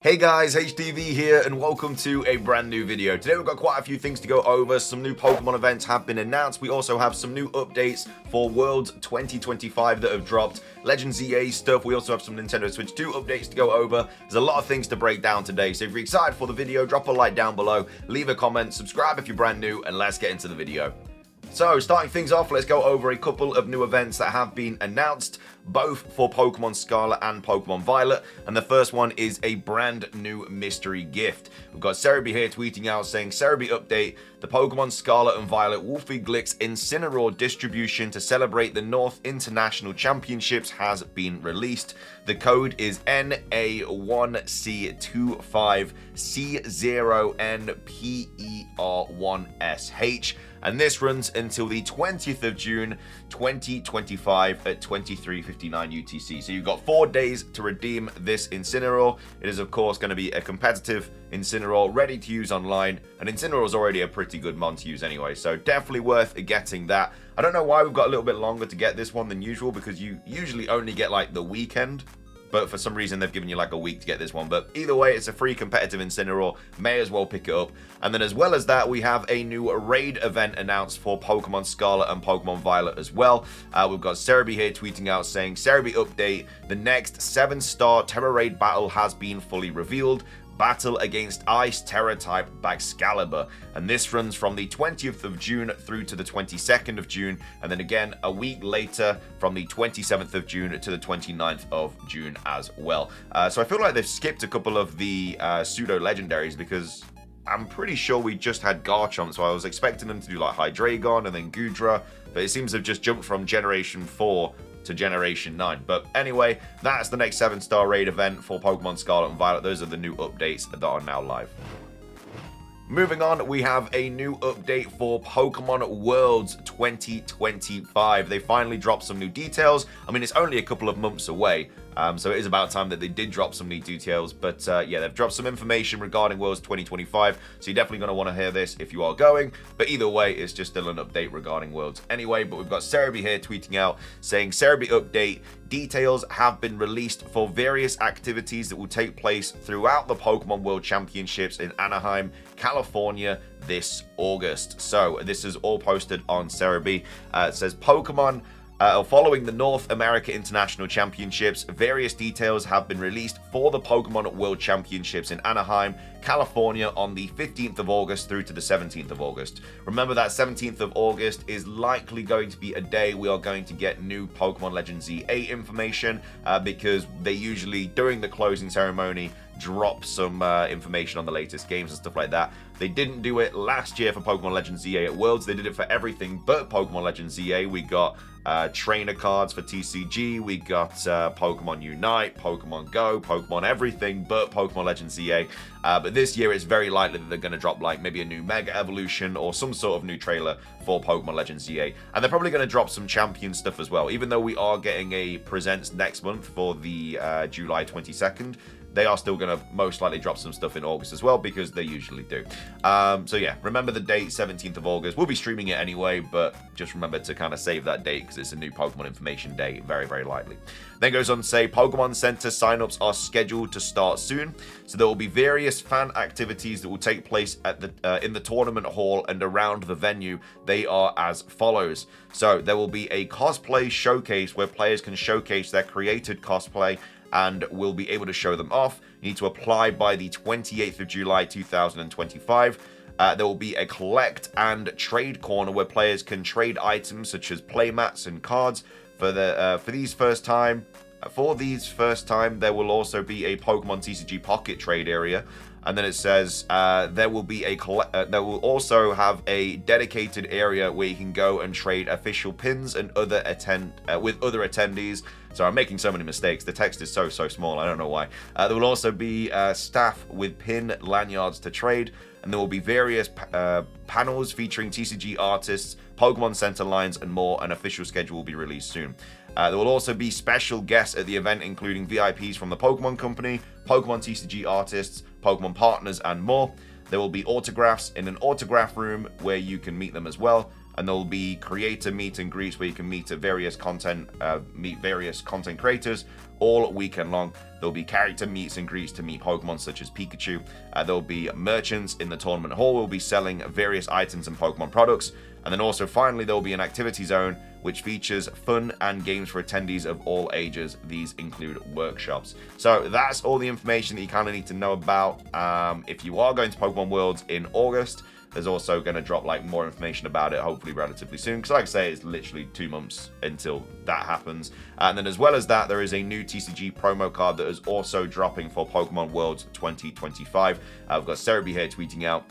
Hey guys, HTV here and welcome to a brand new video. Today we've got quite a few things to go over. Some new Pokemon events have been announced. We also have some new updates for Worlds 2025 that have dropped. Legends EA stuff. We also have some Nintendo Switch 2 updates to go over. There's a lot of things to break down today. So if you're excited for the video, drop a like down below, leave a comment, subscribe if you're brand new, and let's get into the video. So, starting things off, let's go over a couple of new events that have been announced, both for Pokemon Scarlet and Pokemon Violet. And the first one is a brand new mystery gift. We've got Cerebi here tweeting out saying, Cerebi update, the Pokemon Scarlet and Violet Wolfie Glix Incineroar distribution to celebrate the North International Championships has been released. The code is NA1C25C0NPER1SH. And this runs until the 20th of June 2025 at 23:59 UTC. So you've got 4 days to redeem this Incineroar. It is of course going to be a competitive Incineroar ready to use online, and Incineroar is already a pretty good mon to use anyway, so definitely worth getting that. I don't know why we've got a little bit longer to get this one than usual, because you usually only get like the weekend. But for some reason, they've given you like a week to get this one. But either way, it's a free competitive Incineroar. May as well pick it up. And then as well as that, we have a new raid event announced for Pokemon Scarlet and Pokemon Violet as well. We've got Cerebi here tweeting out saying, Cerebi update, the next 7-star Terra Raid battle has been fully revealed. Battle against Ice Terror type Baxcalibur, and this runs from the 20th of June through to the 22nd of June, and then again a week later from the 27th of June to the 29th of June as well. So I feel like they've skipped a couple of the pseudo legendaries, because I'm pretty sure we just had Garchomp, so I was expecting them to do like Hydreigon and then Goodra, but it seems to have just jumped from Generation 4 to Generation 9. But anyway, that's the next 7-star raid event for Pokemon Scarlet and Violet. Those are the new updates that are now live. Moving on, we have a new update for Pokemon Worlds 2025. They finally dropped some new details. I mean, it's only a couple of months away, so it is about time that they did drop some new details. But yeah, they've dropped some information regarding Worlds 2025, so you're definitely going to want to hear this if you are going. But either way, it's just still an update regarding Worlds anyway. But we've got Cerebi here tweeting out saying, Cerebi update, details have been released for various activities that will take place throughout the Pokemon World Championships in Anaheim, California this August. So this is all posted on Cerebi. It says Pokemon following the North America International Championships, various details have been released for the Pokemon World Championships in Anaheim, California on the 15th of August through to the 17th of August. Remember that 17th of August is likely going to be a day we are going to get new Pokemon Legends EA information, because they usually, during the closing ceremony, drop some information on the latest games and stuff like that. They didn't do it last year for Pokemon Legends EA at Worlds. They did it for everything but Pokemon Legends EA. We got trainer cards for TCG, we got Pokemon Unite, Pokemon Go, Pokemon everything but Pokemon Legends EA. But this year it's very likely that they're going to drop like maybe a new Mega Evolution or some sort of new trailer for Pokemon Legends EA. And they're probably going to drop some champion stuff as well. Even though we are getting a Presents next month for the July 22nd, they are still going to most likely drop some stuff in August as well, because they usually do. So yeah, remember the date, 17th of August. We'll be streaming it anyway, but just remember to kind of save that date, because it's a new Pokemon information day, very, very likely. Then goes on to say, Pokemon Center signups are scheduled to start soon. So there will be various fan activities that will take place at the in the tournament hall and around the venue. They are as follows. So there will be a cosplay showcase where players can showcase their created cosplay and will be able to show them off. You need to apply by the 28th of July 2025. There will be a collect and trade corner where players can trade items such as playmats and cards. For these first time, there will also be a Pokemon TCG Pocket trade area. And then it says there will also have a dedicated area where you can go and trade official pins and with other attendees. So I'm making so many mistakes. The text is so small. I don't know why. There will also be staff with pin lanyards to trade, and there will be various panels featuring TCG artists, Pokemon Center lines, and more. An official schedule will be released soon. There will also be special guests at the event, including VIPs from the Pokemon Company, Pokemon TCG artists, Pokemon partners, and more. There will be autographs in an autograph room where you can meet them as well. and there'll be creator meet and greets where you can meet various content creators all weekend long. There'll be character meets and greets to meet Pokemon such as Pikachu. There'll be merchants in the tournament hall who will be selling various items and Pokemon products. And then also finally there'll be an activity zone which features fun and games for attendees of all ages. These include workshops. So that's all the information that you kind of need to know about. If you are going to Pokemon Worlds in August, there's also going to drop like more information about it, hopefully relatively soon. Because like I say, it's literally 2 months until that happens. And then as well as that, there is a new TCG promo card that is also dropping for Pokemon Worlds 2025. I've got Cerebi here tweeting out,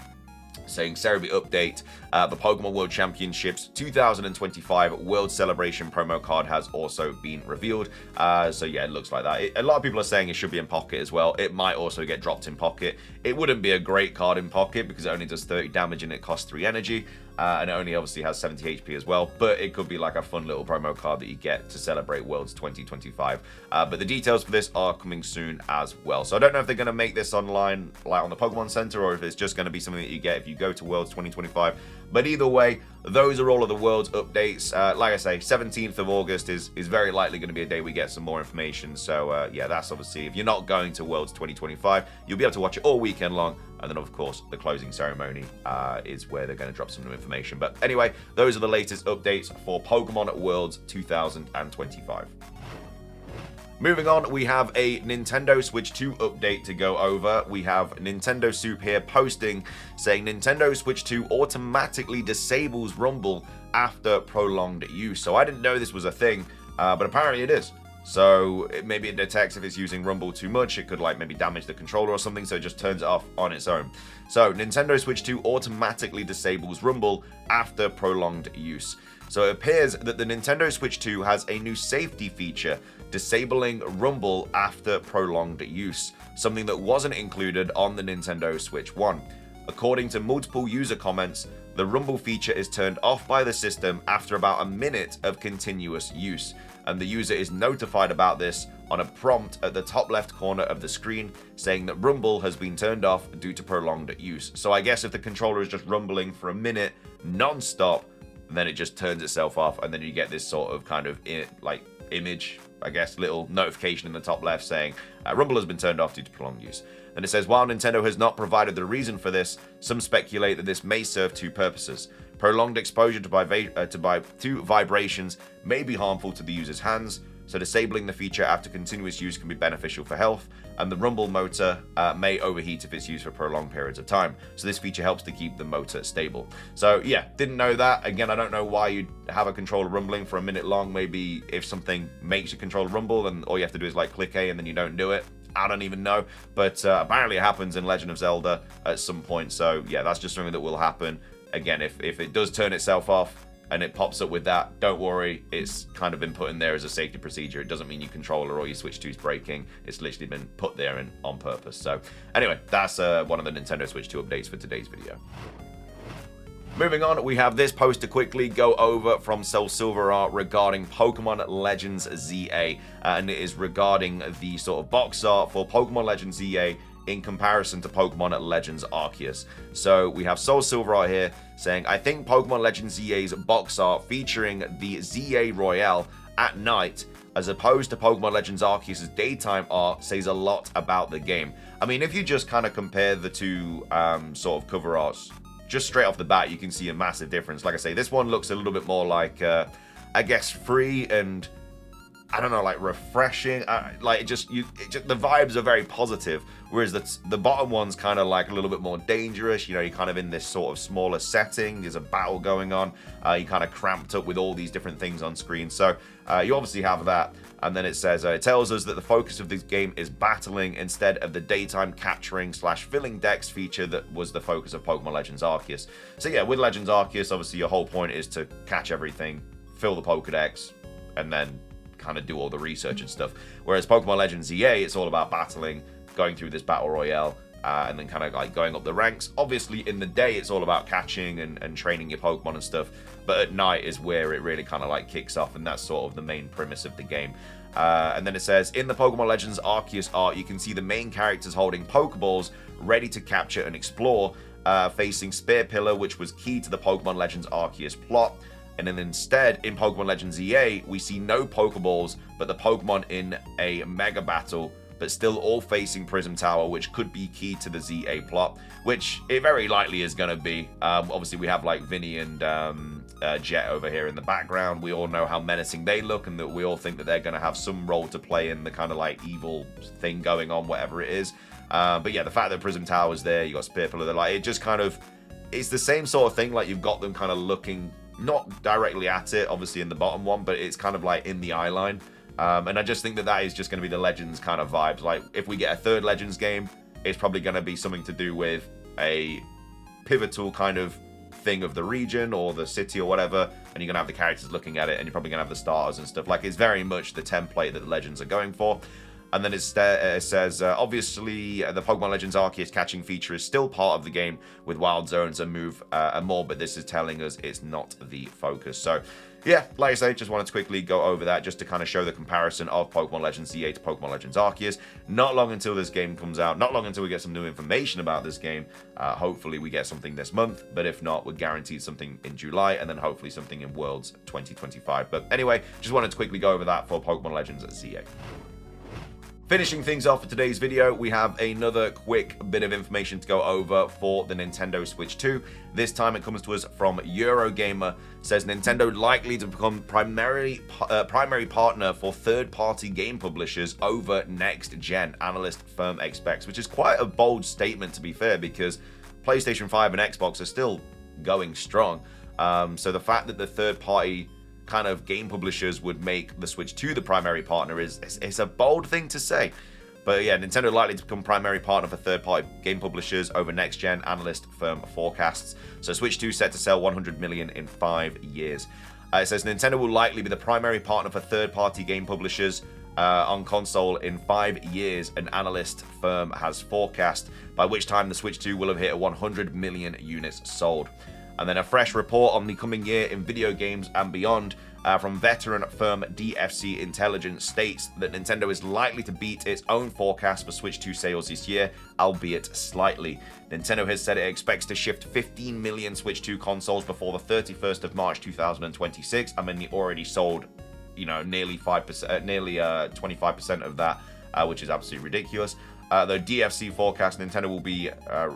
saying Cerebi update, the Pokemon World Championships 2025 World Celebration promo card has also been revealed. So yeah, it looks like that. A lot of people are saying it should be in Pocket as well. It might also get dropped in Pocket. It wouldn't be a great card in Pocket because it only does 30 damage and it costs 3 energy. And it only obviously has 70 HP as well, but it could be like a fun little promo card that you get to celebrate Worlds 2025. But the details for this are coming soon as well. So I don't know if they're going to make this online, like on the Pokemon Center, or if it's just going to be something that you get if you go to Worlds 2025. But either way, those are all of the Worlds updates. Like I say, 17th of August is very likely going to be a day we get some more information. So yeah, that's obviously, if you're not going to Worlds 2025, you'll be able to watch it all weekend long. And then, of course, the closing ceremony is where they're going to drop some new information. But anyway, those are the latest updates for Pokemon Worlds 2025. Moving on, we have a Nintendo Switch 2 update to go over. We have Nintendo Soup here posting, saying Nintendo Switch 2 automatically disables Rumble after prolonged use. So I didn't know this was a thing, but apparently it is. So maybe it detects if it's using Rumble too much. It could like maybe damage the controller or something, so it just turns it off on its own. So Nintendo Switch 2 automatically disables Rumble after prolonged use. So it appears that the Nintendo Switch 2 has a new safety feature, disabling Rumble after prolonged use, something that wasn't included on the Nintendo Switch 1. According to multiple user comments, the Rumble feature is turned off by the system after about a minute of continuous use, and the user is notified about this on a prompt at the top left corner of the screen saying that Rumble has been turned off due to prolonged use. So I guess if the controller is just rumbling for a minute non-stop, then it just turns itself off, and then you get this sort of kind of like image, I guess, little notification in the top left saying Rumble has been turned off due to prolonged use. And it says, while Nintendo has not provided the reason for this, some speculate that this may serve 2 purposes. Prolonged exposure to vibrations may be harmful to the user's hands, so disabling the feature after continuous use can be beneficial for health, and the Rumble motor may overheat if it's used for prolonged periods of time. So this feature helps to keep the motor stable. So yeah, didn't know that. Again, I don't know why you'd have a controller rumbling for a minute long. Maybe if something makes your controller rumble, then all you have to do is like click A and then you don't do it. I don't even know, but apparently it happens in Legend of Zelda at some point. So yeah, that's just something that will happen. Again, if it does turn itself off and it pops up with that, don't worry, it's kind of been put in there as a safety procedure. It doesn't mean your controller or your Switch 2 is breaking. It's literally been put there on purpose. So anyway, that's one of the Nintendo Switch 2 updates for today's video. Moving on, we have this post to quickly go over from Cell Silver Art regarding Pokemon Legends ZA, and it is regarding the sort of box art for Pokemon Legends ZA in comparison to Pokemon Legends Arceus. So we have Soul Silver Art here saying, I think Pokemon Legends ZA's box art featuring the ZA Royale at night as opposed to Pokemon Legends Arceus' daytime art says a lot about the game. I mean, if you just kind of compare the two sort of cover arts, just straight off the bat, you can see a massive difference. Like I say, this one looks a little bit more like, I guess, free and, I don't know, like refreshing. Like the vibes are very positive, whereas the bottom one's kind of like a little bit more dangerous. You know, you're kind of in this sort of smaller setting. There's a battle going on. You're kind of cramped up with all these different things on screen. So you obviously have that. And then it says, it tells us that the focus of this game is battling instead of the daytime capturing / filling decks feature that was the focus of Pokemon Legends Arceus. So yeah, with Legends Arceus, obviously your whole point is to catch everything, fill the Pokedex, and then kind of do all the research and stuff. Whereas Pokemon Legends ZA, it's all about battling, going through this battle royale, and then kind of like going up the ranks. Obviously in the day it's all about catching and training your Pokemon and stuff, but at night is where it really kind of like kicks off, and that's sort of the main premise of the game. And then it says, in the Pokemon Legends Arceus art, you can see the main characters holding Pokeballs ready to capture and explore, facing Spear Pillar, which was key to the Pokemon Legends Arceus plot. And then instead, in Pokemon Legends EA, we see no Pokeballs, but the Pokemon in a Mega Battle, but still all facing Prism Tower, which could be key to the ZA plot, which it very likely is going to be. Obviously, we have like Vinny and Jet over here in the background. We all know how menacing they look, and that we all think that they're going to have some role to play in the kind of like evil thing going on, whatever it is. But yeah, the fact that Prism Tower is there, you got Spear Pillar, like it just kind of, it's the same sort of thing. Like you've got them kind of looking not directly at it, obviously in the bottom one, but it's kind of like in the eye line. And I just think that that is just going to be the Legends kind of vibes. Like if we get a third Legends game, it's probably going to be something to do with a pivotal kind of thing of the region or the city or whatever, and you're going to have the characters looking at it, and you're probably going to have the starters and stuff. Like it's very much the template that the Legends are going for. And then it says, obviously, the Pokemon Legends Arceus catching feature is still part of the game with Wild Zones and Move and more, but this is telling us it's not the focus. So, yeah, like I say, just wanted to quickly go over that just to kind of show the comparison of Pokemon Legends ZA to Pokemon Legends Arceus. Not long until this game comes out, not long until we get some new information about this game. Hopefully we get something this month, but if not, we're guaranteed something in July, and then hopefully something in Worlds 2025. But anyway, just wanted to quickly go over that for Pokemon Legends ZA. Finishing things off for today's video, we have another quick bit of information to go over for the Nintendo Switch 2. This time it comes to us from Eurogamer. It says Nintendo likely to become primary partner for third-party game publishers over next gen, analyst firm expects, which is quite a bold statement to be fair, because PlayStation 5 and Xbox are still going strong. So the fact that the third-party kind of game publishers would make the Switch 2 the primary partner is a bold thing to say. But yeah, Nintendo likely to become primary partner for third-party game publishers over next-gen, analyst firm forecasts. So Switch 2 set to sell 100 million in 5 years. It says Nintendo will likely be the primary partner for third-party game publishers on console in 5 years, an analyst firm has forecast, by which time the Switch 2 will have hit 100 million units sold. And then a fresh report on the coming year in video games and beyond from veteran firm DFC Intelligence states that Nintendo is likely to beat its own forecast for Switch 2 sales this year, albeit slightly. Nintendo has said it expects to shift 15 million Switch 2 consoles before the 31st of March 2026. I mean, it already sold, you know, nearly 25% of that, which is absolutely ridiculous. Though DFC forecast Nintendo will be,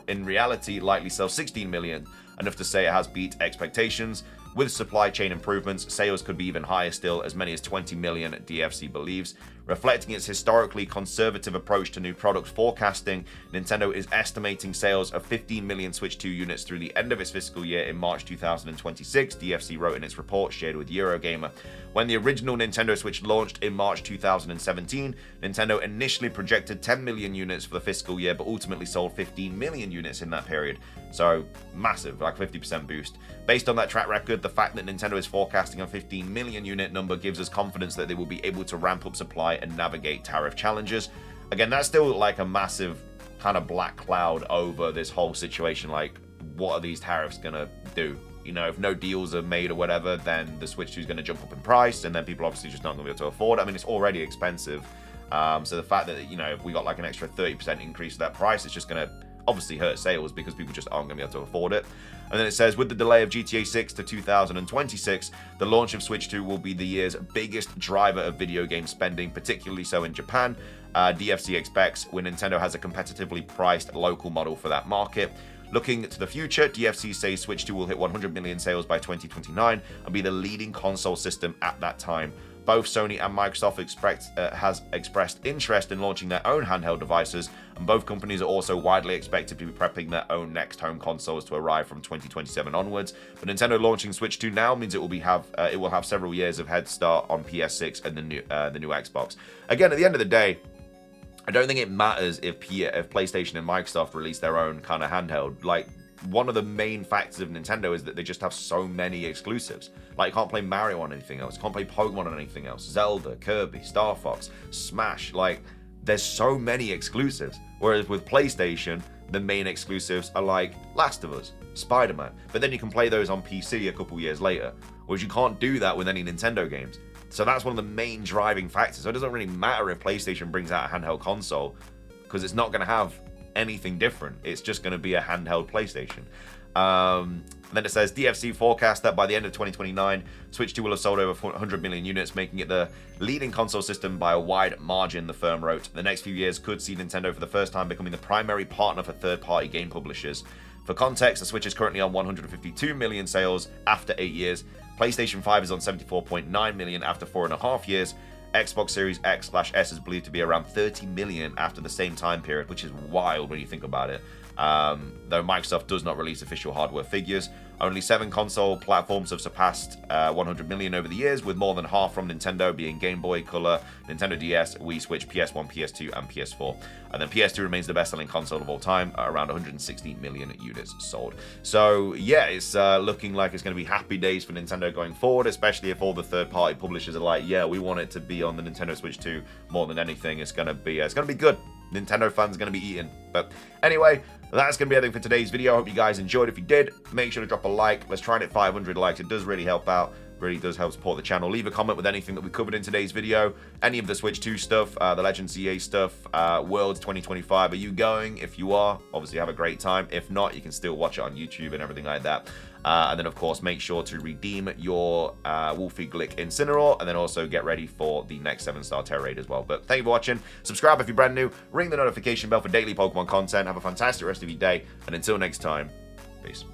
in reality, likely sell 16 million, enough to say it has beat expectations. With supply chain improvements, sales could be even higher still, as many as 20 million, DFC believes. Reflecting its historically conservative approach to new product forecasting, Nintendo is estimating sales of 15 million Switch 2 units through the end of its fiscal year in March 2026, DFC wrote in its report shared with Eurogamer. When the original Nintendo Switch launched in March 2017, Nintendo initially projected 10 million units for the fiscal year, but ultimately sold 15 million units in that period. So, massive, like 50% boost. Based on that track record, the fact that Nintendo is forecasting a 15 million unit number gives us confidence that they will be able to ramp up supply and navigate tariff challenges. Again, that's still like a massive kind of black cloud over this whole situation. Like, what are these tariffs gonna do? You know, if no deals are made or whatever, then the Switch 2 is going to jump up in price, and then people obviously just not going to be able to afford it. I mean, it's already expensive. So the fact that, you know, if we got like an extra 30% increase to that price, it's just going to obviously hurt sales because people just aren't going to be able to afford it. And then it says, with the delay of GTA 6 to 2026, the launch of Switch 2 will be the year's biggest driver of video game spending, particularly so in Japan. DFC expects when Nintendo has a competitively priced local model for that market. Looking to the future, DFC says Switch 2 will hit 100 million sales by 2029 and be the leading console system at that time. Both Sony and Microsoft has expressed interest in launching their own handheld devices, and both companies are also widely expected to be prepping their own next home consoles to arrive from 2027 onwards. But Nintendo launching Switch 2 now means it will have several years of head start on PS6 and the new Xbox. Again, at the end of the day, I don't think it matters if PlayStation and Microsoft release their own kind of handheld. Like, one of the main factors of Nintendo is that they just have so many exclusives. Like, you can't play Mario on anything else. You can't play Pokemon on anything else. Zelda, Kirby, Star Fox, Smash. Like, there's so many exclusives. Whereas with PlayStation, the main exclusives are like Last of Us, Spider-Man. But then you can play those on PC a couple years later. Whereas you can't do that with any Nintendo games. So that's one of the main driving factors. So it doesn't really matter if PlayStation brings out a handheld console, because it's not going to have anything different. It's just going to be a handheld PlayStation. Then it says DFC forecast that by the end of 2029, Switch 2 will have sold over 100 million units, making it the leading console system by a wide margin, the firm wrote. The next few years could see Nintendo for the first time becoming the primary partner for third-party game publishers. For context, the Switch is currently on 152 million sales after 8 years. PlayStation 5 is on 74.9 million after 4.5 years. Xbox Series X/S is believed to be around 30 million after the same time period, which is wild when you think about it. Though Microsoft does not release official hardware figures. Only 7 console platforms have surpassed 100 million over the years, with more than half from Nintendo being Game Boy Color, Nintendo DS, Wii Switch, PS1, PS2, and PS4. And then PS2 remains the best-selling console of all time at around 160 million units sold. So yeah, it's looking like it's going to be happy days for Nintendo going forward, especially if all the third-party publishers are like, yeah, we want it to be on the Nintendo Switch 2 more than anything. It's going to be good. Nintendo fans are going to be eating. But anyway, that's going to be everything for today's video. I hope you guys enjoyed. If you did, make sure to drop a like. Let's try and hit 500 likes. It does really help out. Really does help support the channel. Leave a comment with anything that we covered in today's video. Any of the Switch 2 stuff, the Legends CA stuff, Worlds 2025. Are you going? If you are, obviously have a great time. If not, you can still watch it on YouTube and everything like that. And then, of course, make sure to redeem your Wolfie Glick Incineroar, and then also get ready for the next 7-star Terra Raid as well. But thank you for watching. Subscribe if you're brand new. Ring the notification bell for daily Pokemon content. Have a fantastic rest of your day. And until next time, peace.